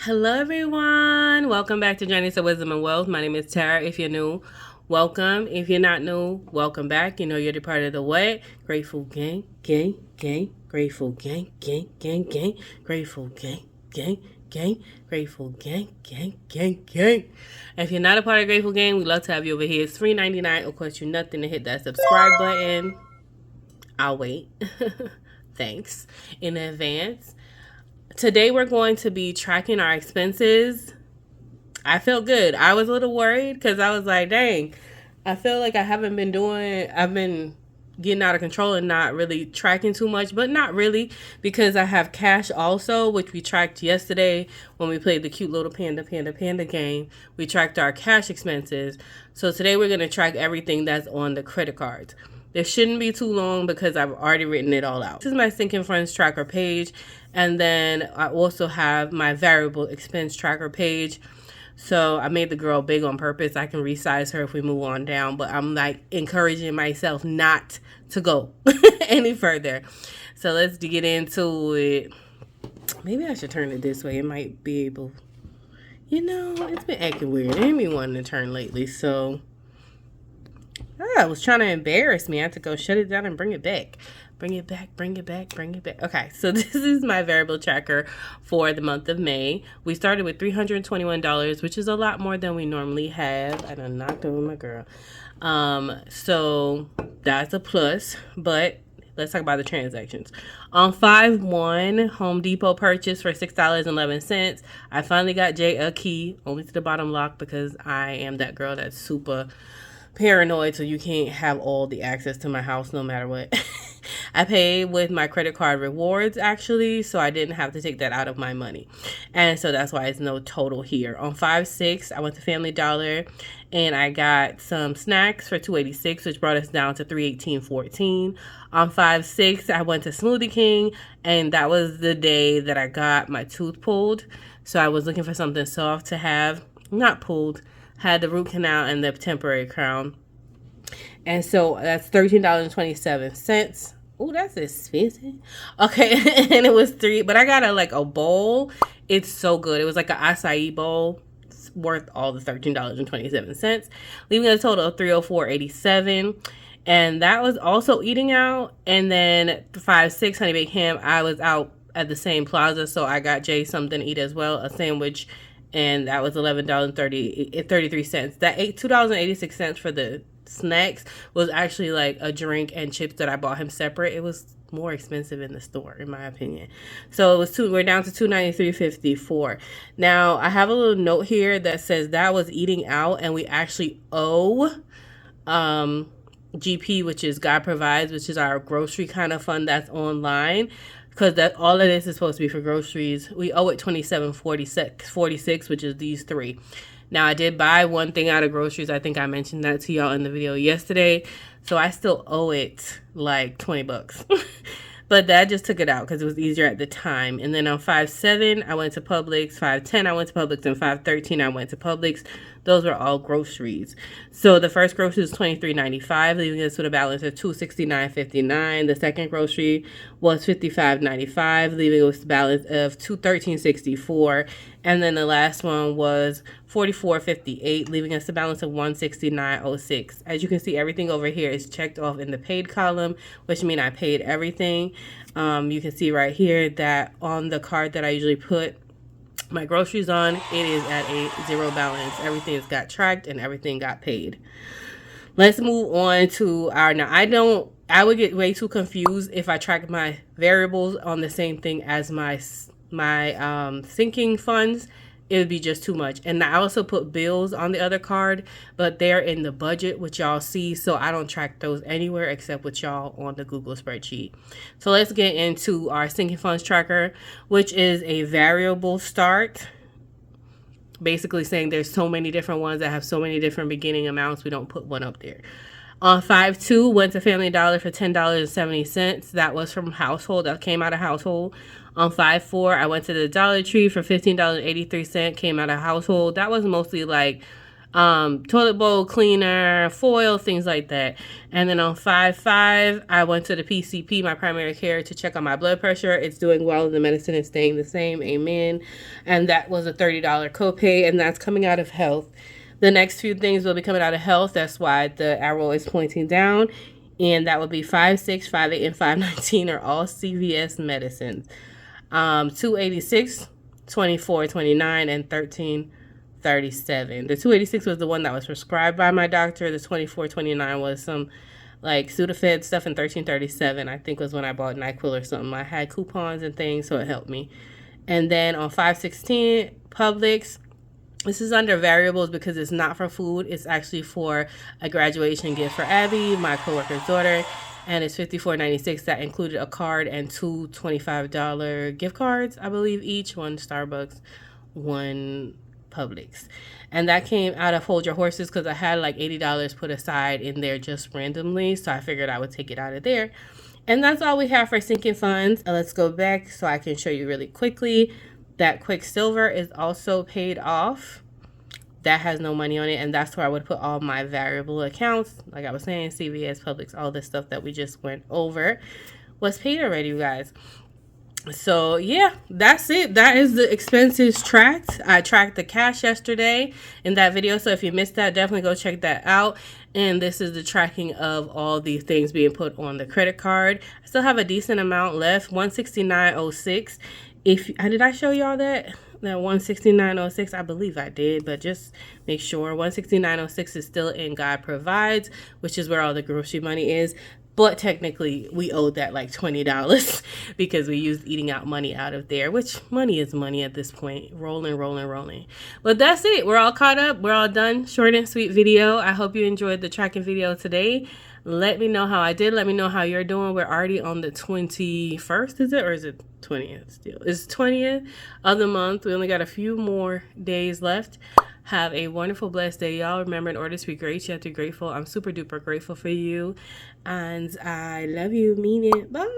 Hello, everyone. Welcome back to Journeys of Wisdom and Wealth. My name is Tara. If you're new, welcome. If you're not new, welcome back. You know you're the part of the what? Grateful gang, gang, gang. Grateful gang, gang, gang, gang. Grateful gang, gang, gang. Grateful gang, gang, gang, gang. If you're not a part of Grateful Gang, we'd love to have you over here. It's $3.99. It'll cost you nothing to hit that subscribe button. I'll wait. Thanks in advance. Today we're going to be tracking our expenses. I felt good. I was a little worried because I was like, dang, I feel like I've been getting out of control and not really tracking too much, but not really because I have cash also, which we tracked yesterday when we played the cute little panda game. We tracked our cash expenses. So today we're going to track everything that's on the credit cards. This shouldn't be too long because I've already written it all out. This is my sinking funds tracker page. And then I also have my variable expense tracker page. So I made the girl big on purpose. I can resize her if we move on down. But I'm like encouraging myself not to go any further. So let's get into it. Maybe I should turn it this way. It might be able. It's been acting weird. It ain't me wanting to turn lately. So it was trying to embarrass me. I had to go shut it down and bring it back. Bring it back. Okay, so this is my variable tracker for the month of May. We started with $321, which is a lot more than we normally have. I done knocked over my girl. So that's a plus, but let's talk about the transactions. On 5/1, Home Depot purchase for $6.11. I finally got Jay a key, only to the bottom lock because I am that girl that's super paranoid, so you can't have all the access to my house no matter what. I paid with my credit card rewards actually, so I didn't have to take that out of my money, and so that's why it's no total here. On 5/6, I went to Family Dollar and I got some snacks for $2.86, which brought us down to $318.14. On 5/6, I went to Smoothie King, and that was the day that I got my tooth pulled, so I was looking for something soft to have, not pulled, had the root canal and the temporary crown. And so that's $13.27. Oh, that's expensive. Okay, and it was but I got a bowl. It's so good. It was like an acai bowl. It's worth all the $13.27, leaving a total of $304.87. And that was also eating out. And then 5/6 honey baked ham. I was out at the same plaza, so I got Jay something to eat as well, a sandwich. And that was $11.33. That $2.86 for the snacks was actually like a drink and chips that I bought him separate. It was more expensive in the store, in my opinion. So we're down to $293.54. Now I have a little note here that says that was eating out, and we actually owe GP, which is God Provides, which is our grocery kind of fund that's online. Because that all of this is supposed to be for groceries. We owe it $27.46, which is these three. Now, I did buy one thing out of groceries. I think I mentioned that to y'all in the video yesterday. So I still owe it like $20. But that just took it out because it was easier at the time. And then on 5/7, I went to Publix. 5/10, I went to Publix. And 5/13, I went to Publix. Those were all groceries. So the first grocery was $23.95, leaving us with a balance of $269.59. The second grocery was $55.95, leaving us with a balance of $13.64. And then the last one was $44.58, leaving us a balance of $169.06. As you can see, everything over here is checked off in the paid column, which means I paid everything. You can see right here that on the card that I usually put my groceries on, it is at a zero balance. Everything has got tracked and everything got paid. Let's move on to I would get way too confused if I track my variables on the same thing as my sinking funds. It would be just too much. And I also put bills on the other card, but they're in the budget, which y'all see, so I don't track those anywhere except with y'all on the Google spreadsheet. So let's get into our sinking funds tracker, which is a variable start. Basically saying there's so many different ones that have so many different beginning amounts, we don't put one up there. On 5/2, went to Family Dollar for $10.70. That was from household. That came out of household. On 5/4, I went to the Dollar Tree for $15.83. Came out of household. That was mostly like toilet bowl cleaner, foil, things like that. And then on 5/5, I went to the PCP, my primary care, to check on my blood pressure. It's doing well. The medicine is staying the same. Amen. And that was a $30 copay, and that's coming out of health. The next few things will be coming out of health. That's why the arrow is pointing down. And that would be 5/6, 5/8, and 5/19 are all CVS medicines. 286, 24, 29, and 1337. The 286 was the one that was prescribed by my doctor. The 2429 was some like Sudafed stuff, and 1337 I think was when I bought NyQuil or something. I had coupons and things, so it helped me. And then on 516, Publix. This is under variables because it's not for food. It's actually for a graduation gift for Abby, my coworker's daughter, and it's $54.96. That included a card and two $25 gift cards, I believe, each. One Starbucks, one Publix. And that came out of Hold Your Horses because I had like $80 put aside in there just randomly, so I figured I would take it out of there. And that's all we have for sinking funds. Let's go back so I can show you really quickly. That Quicksilver is also paid off. That has no money on it, and that's where I would put all my variable accounts. Like I was saying, CVS, Publix, all this stuff that we just went over was paid already, you guys. So yeah, that's it. That is the expenses tracked. I tracked the cash yesterday in that video, so if you missed that, definitely go check that out. And this is the tracking of all these things being put on the credit card. I still have a decent amount left, $169.06. Did I show y'all that 169.06? I believe I did, but just make sure 169.06 is still in God Provides, which is where all the grocery money is. But technically, we owed that like $20 because we used eating out money out of there, which money is money at this point. Rolling. But that's it. We're all caught up. We're all done. Short and sweet video. I hope you enjoyed the tracking video today. Let me know how I did. Let me know how you're doing. We're already on the 21st, is it? Or is it 20th still? It's 20th of the month. We only got a few more days left. Have a wonderful, blessed day, y'all. Remember, in order to be great, you have to be grateful. I'm super duper grateful for you. And I love you. Mean it. Bye.